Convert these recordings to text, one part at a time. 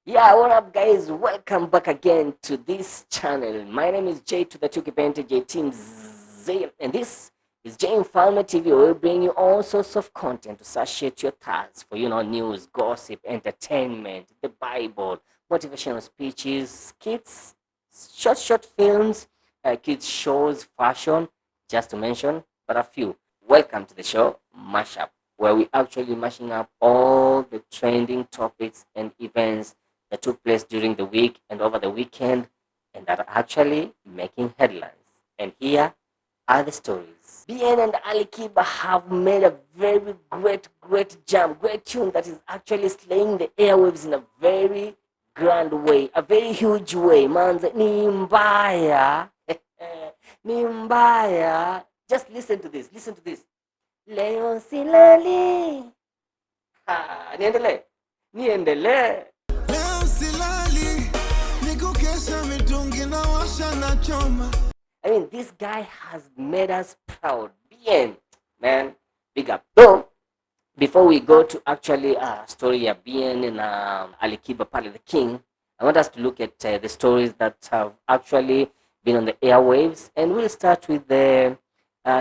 Yeah, what up guys? Welcome back again to this channel. My name is J to the Tukipente J Team Z, and this is J-Mfalme TV. We'll bring you all sorts of content to satiate your thirst for news, gossip, entertainment, the Bible, motivational speeches, skits, short films, kids shows, fashion, just to mention but a few. Welcome to the show Mashup, where we actually mashing up all the trending topics and events that took place during the week and over the weekend and that are actually making headlines. And here are the stories. BN and Ali Kiba have made a very great jam, great tune that is actually slaying the airwaves in a very grand way, a very huge way. Manze, ni mbaya. Ni mbaya. Just listen to this, Leo silali. Niendele. I mean, this guy has made us proud. Bien, man, big up. So, before we go to actually story of Bien and Ali Kiba Finale the King, I want us to look at the stories that have actually been on the airwaves, and we'll start with the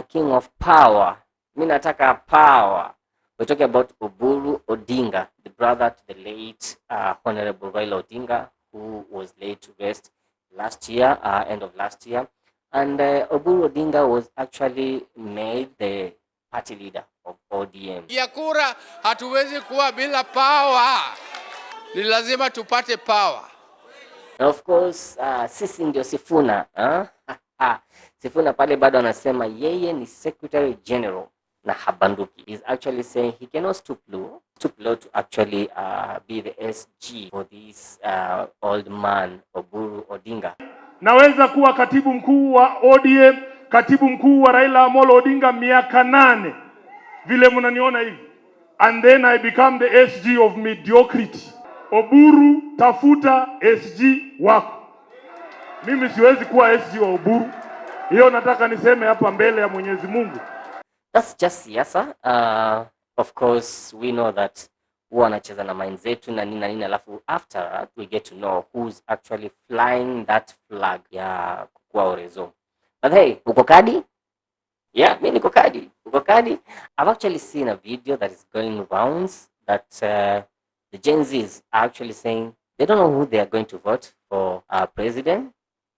King of Power. Minataka Power. We're talking about Oburu Odinga, the brother to the late Honorable Raila Odinga, who was laid to rest last year, end of last year. And Oburu Odinga was actually made the party leader of ODM. Ya kura hatuwezi kuwa bila power. Ni lazima tupate power. And of course, sisi ndio Sifuna. Sifuna pale bado anasema yeye ni Secretary General na habanduki. He's actually saying he cannot stoop low to actually be the SG for this old man Oburu Odinga. Naweza kuwa katibu mkuu wa ODM, katibu mkuu wa Raila Amolo Odinga miaka 8 vile mnaniona hivi, and then I become the SG of mediocrity. Oburu, tafuta SG wako. Mimi siwezi kuwa SG wa Oburu. Hiyo nataka niseme hapa mbele ya Mwenyezi Mungu. That's just siasa. Of course we know that wanacheza na mind zetu na nini alafu after we get to know who's actually flying that flag ya kukua Orezo. But hey, uko kadi? Yeah, mimi niko kadi. Uko kadi? I've actually seen a video that is going rounds that the Gen Zs are actually saying they don't know who they are going to vote for president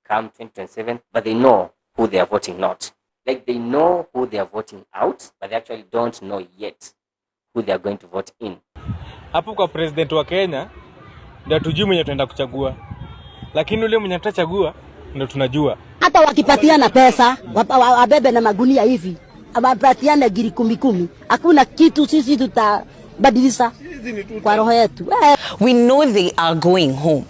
come 2027, but they know who they are voting not. Like they know who they are voting out, but they actually don't know yet who they are going to vote in. Hapo kwa president wa Kenya ndio tujui mwenye tunaenda kuchagua. Lakini yule mwenye tutachagua ndio tunajua. Hata wakipatiana pesa, wabebe na magunia hivi, wapatiane giri 10. Hakuna kitu sisi tutabadilisha kwa roho yetu. We know they are going home.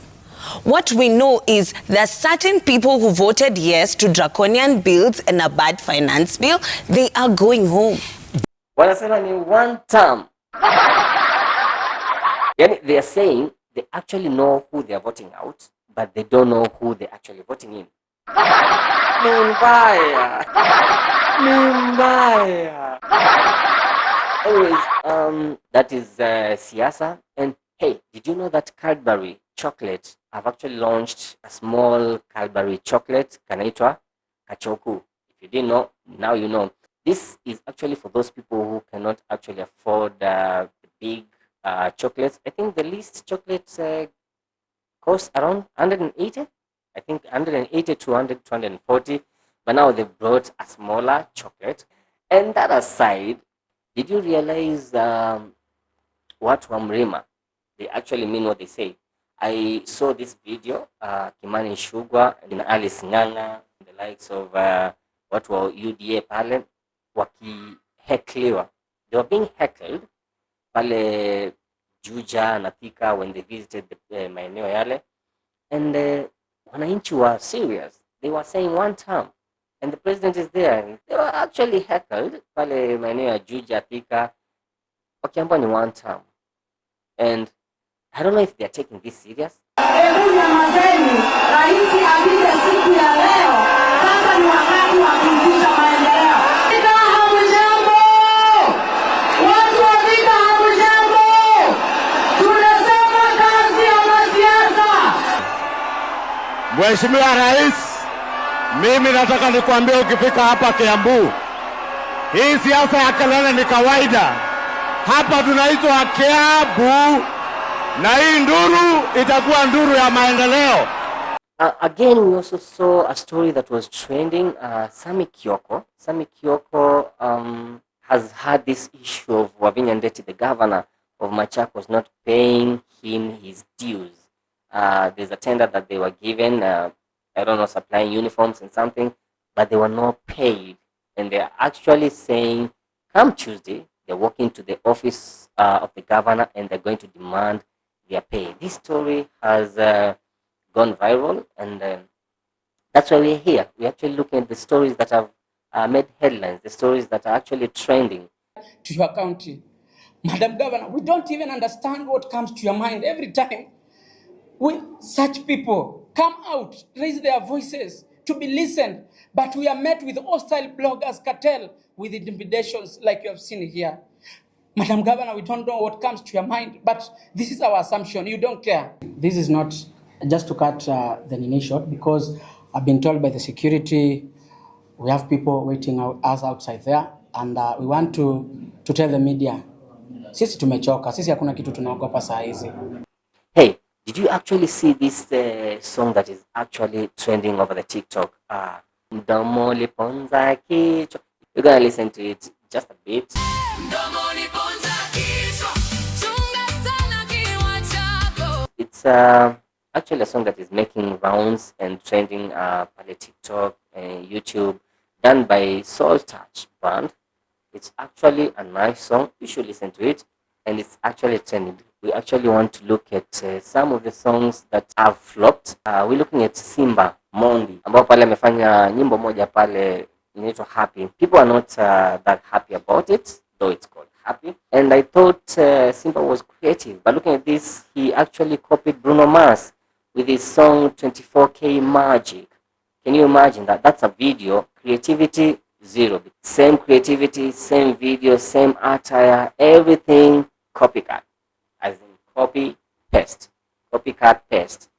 What we know is that certain people who voted yes to draconian bills and a bad finance bill, they are going home. Wanasema ni one term. They are saying they actually know who they are voting out, but they don't know who they're actually voting in. Nimbaya. Anyways, that is siasa. And hey, did you know that Cadbury chocolate have actually launched a small Cadbury chocolate kanaitwa Kachoku? If you didn't know, now you know. This is actually for those people who cannot actually afford the big chocolates. I think the least chocolates cost around 180. I think 180 to 100, 240. But now they brought a smaller chocolate. And that aside, did you realize what Wamrima, they actually mean what they say? I saw this video, Kimani Shugwa and Alice Nganga, the likes of what were UDA pale, wakihekliwa. They were being heckled pale Juja na Thika when they visited the maeneo yale. And wananchi were serious. They were saying one term. And the president is there. And they were actually heckled pale maeneo ya Juja, Thika, wakiambiwa ni one term. And I don't know if they are taking this serious. Tunasema kazi ya Mheshimiwa Rais, mimi nataka nikwambie, ukifika hapa Kiambu, hii siasa ya kelele ni kawaida. Hapa tunaitwa Kiambu, na hii nduru itakuwa nduru ya maendeleo. Again, we also saw a story that was trending. Sami Kioko has had this issue of Wavinya Ndeti, the governor of Machakos, not paying him his dues. There's a tender that they were given, I don't know, supplying uniforms and something, but they were not paid. And they're actually saying, come Tuesday, they're walking to the office of the governor and they're going to demand their pay. This story has gone viral, and that's why we're here. We're actually looking at the stories that have made headlines, the stories that are actually trending. To your country, Madam Governor, we don't even understand what comes to your mind every time. When such people come out, raise their voices to be listened, but we are met with hostile bloggers cartel with intimidations like you have seen here. Madam Governor, we don't know what comes to your mind, but this is our assumption. You don't care. This is not just to cut the Nini short, because I've been told by the security we have people waiting us outside there, and we want to tell the media, sisi tumechoka, sisi hakuna kitu tunaogopa saa hizi. Hey, did you actually see this song that is actually trending over the TikTok? Mdomo liponza kichwa. You're gonna listen to it just a bit. It's actually a song that is making rounds and trending on the TikTok and YouTube, done by Soul Touch band. It's actually a nice song. You should listen to it, and it's actually trending. We actually want to look at some of the songs that have flopped. We're looking at Simba Mondi, ambao pale amefanya nyimbo moja pale inaitwa Happy. People are not that happy about it, though it's called Happy. And I thought Simba was creative, but looking at this, he actually copied Bruno Mars with his song 24K Magic. Can you imagine that? That's a video. Creativity, zero. Same creativity, same video, same attire, everything copycat. As in copy, paste. Copycat, paste.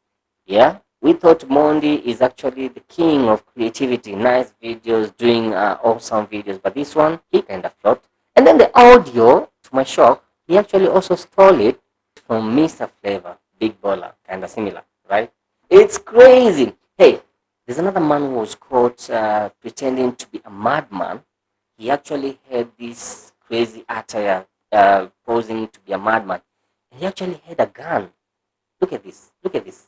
Yeah? We thought Mondi is actually the king of creativity. Nice videos, doing awesome videos. But this one, he kind of flopped. And then the audio, to my shock, he actually also stole it from Mr. Flavor, Big Baller. Kind of similar, right? It's crazy. Hey, there's another man who was caught pretending to be a madman. He actually had this crazy attire, posing to be a madman. He actually had a gun. Look at this. Look at this.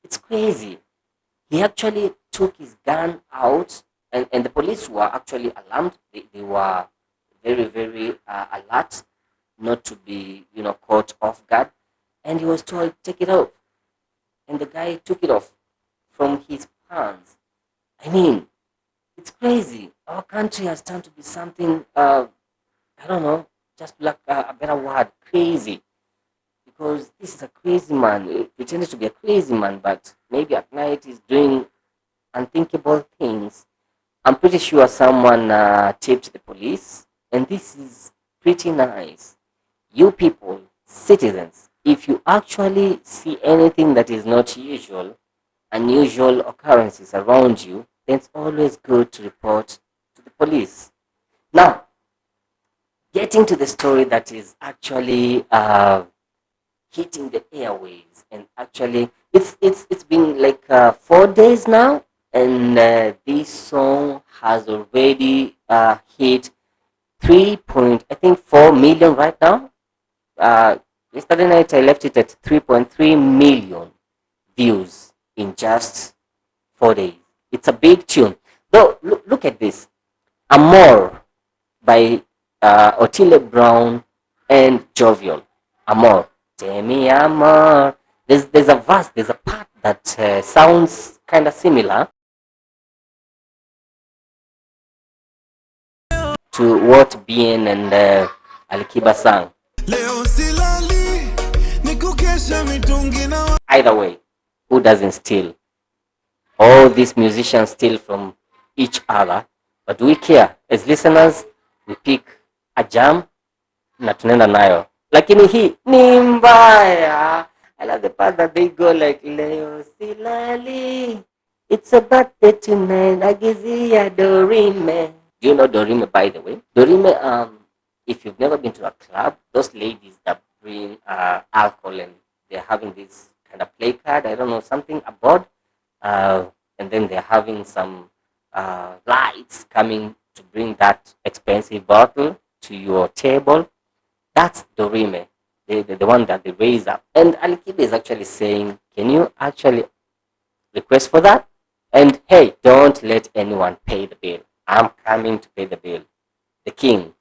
It's crazy. He actually took his gun out, and the police were actually alarmed. They were very, very alert not to be, caught off guard. And he was told, take it off. And the guy took it off from his pants. I mean, it's crazy. Our country has turned to be something, I don't know, just like a better word, crazy. Because this is a crazy man. He pretended to be a crazy man, but maybe at night he's doing unthinkable things. I'm pretty sure someone tipped the police, and this is pretty nice. You people, citizens, if you actually see anything that is not usual, unusual occurrences around you, then it's always good to report to the police. Now, getting to the story that is actually hitting the airwaves, and actually it's been like 4 days now, and this song has already hit 3.4 million right now. Yesterday night I left it at 3.3 million views in just 4 days. It's a big tune. Though look at this. Amor by Otile Brown and Jovial. Amor. Temi Amor. There's a verse, there's a part that sounds kind of similar to what Bien and Ali Kiba sang. Either way, who doesn't steal? All these musicians steal from each other, but we care. As listeners, we pick a jam na tunaenda nayo. Lakini hii ni mbaya. I love the part that they go like Leo Silali. It's a birthday tonight. Agizia Dorime. Do you know Dorime, by the way? Dorime, if you've never been to a club, those ladies that bring alcohol and they're having this kind of play card, I don't know, something aboard, and then they're having some lights coming to bring that expensive bottle to your table. That's Dorime, the one that they raise up. And Ali Kiba is actually saying, can you actually request for that? And hey, don't let anyone pay the bill. I'm coming to pay the bill. The king.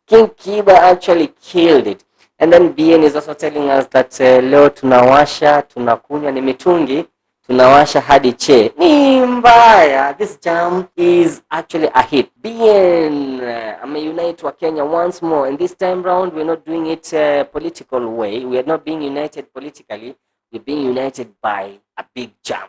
King Kiba actually killed it. And then BN is also telling us that leo tunawasha, tunakunywa ni mitungi, tunawasha hadi che. Ni mbaya. This jam is actually a hit. BN, ameunite wa Kenya once more. And this time round, we're not doing it political way. We are not being united politically. We're being united by a big jam.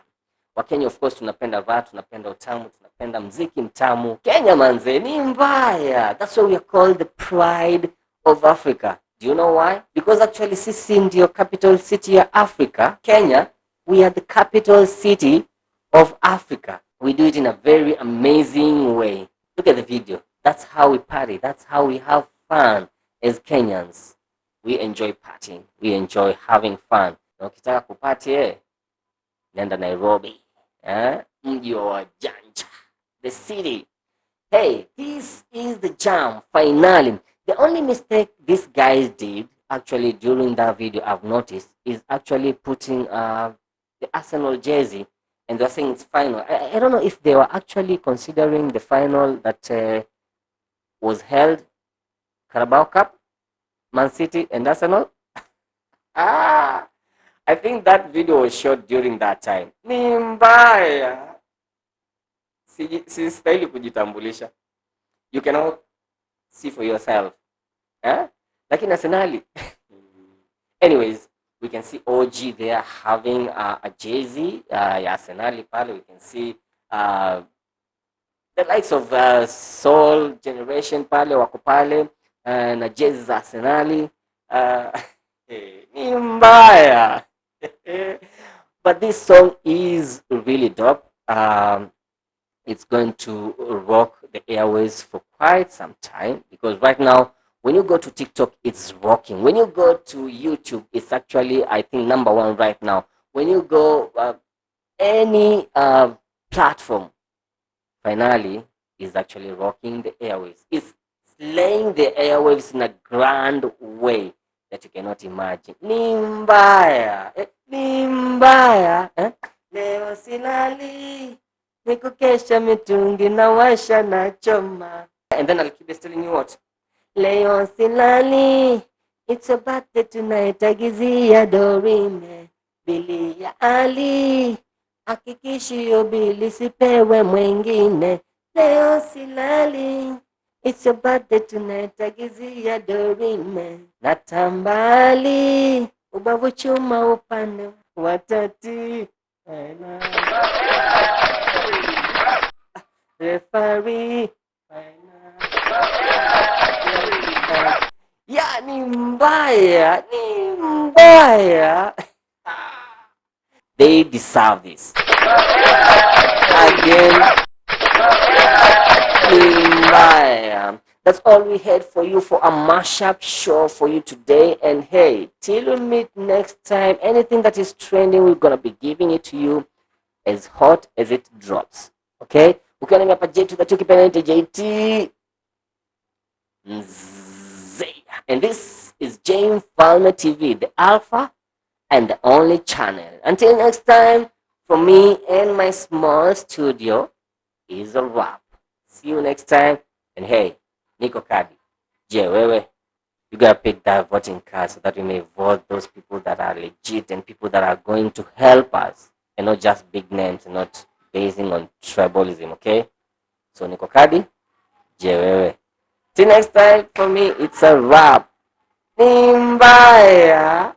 Wakenya of course tunapenda vaa, tunapenda utamu, tunapenda mziki mtamu. Kenya manze ni mbaya. That's why we are called the pride of Africa. Do you know why? Because actually sisi ndio capital city ya Africa. Kenya, we are the capital city of Africa. We do it in a very amazing way. Look at the video. That's how we party. That's how we have fun as Kenyans. We enjoy partying. We enjoy having fun. Na ukitaka kupati nenda Nairobi. Mji wa wajanja, the city. Hey, this is the jam finale. The only mistake these guys did actually during that video I've noticed is actually putting the Arsenal jersey, and they're saying it's final. I don't know if they were actually considering the final that was held, Carabao Cup, Man City and Arsenal. I think that video was shot during that time. Ni mbaya. Sistahili kujitambulisha. You cannot see for yourself. Lakini Arsenali. Anyways, we can see OG there having a jersey ya Arsenali pale. We can see the likes of Soul Generation pale wako pale na jezi za Arsenali. Ni mbaya. But this song is really dope. It's going to rock the airways for quite some time, because right now when you go to TikTok it's rocking. When you go to YouTube it's actually, I think, number one right now. When you go any platform, Finale is actually rocking the airwaves. It's slaying the airwaves in a grand way that you cannot imagine. Ni mbaya, ni mbaya. Leo silali, nikukesha mitungi na washa na choma. And then I'll keep telling you what. Leo silali, it's a birthday tonight. Agizia Dorime, bili ya Ali, hakikishi yo bili sipewe mwengine. Leo silali, it's a birthday tonight. Agizia Dorime, natambali, ubavu chuma upande watati. Referee, ya ni mbaya, ni mbaya. They deserve this. Again, ni mbaya. That's all we had for you for a mashup show for you today. And hey, till we meet next time, anything that is trending, we're gonna be giving it to you as hot as it drops. Okay? Ukiwa nami hapa J2 that ukipenda JT Mzee. And this is J-Mfalme TV, the alpha and the only channel. Until next time, from me and my small studio is a wrap. See you next time. And hey, Nico Kadi, je wewe, you gotta pick that voting card so that we may vote those people that are legit and people that are going to help us, and not just big names and not basing on tribalism, okay? So Nico Kadi, je wewe. Till next time, for me, it's a wrap. Ni mbaya.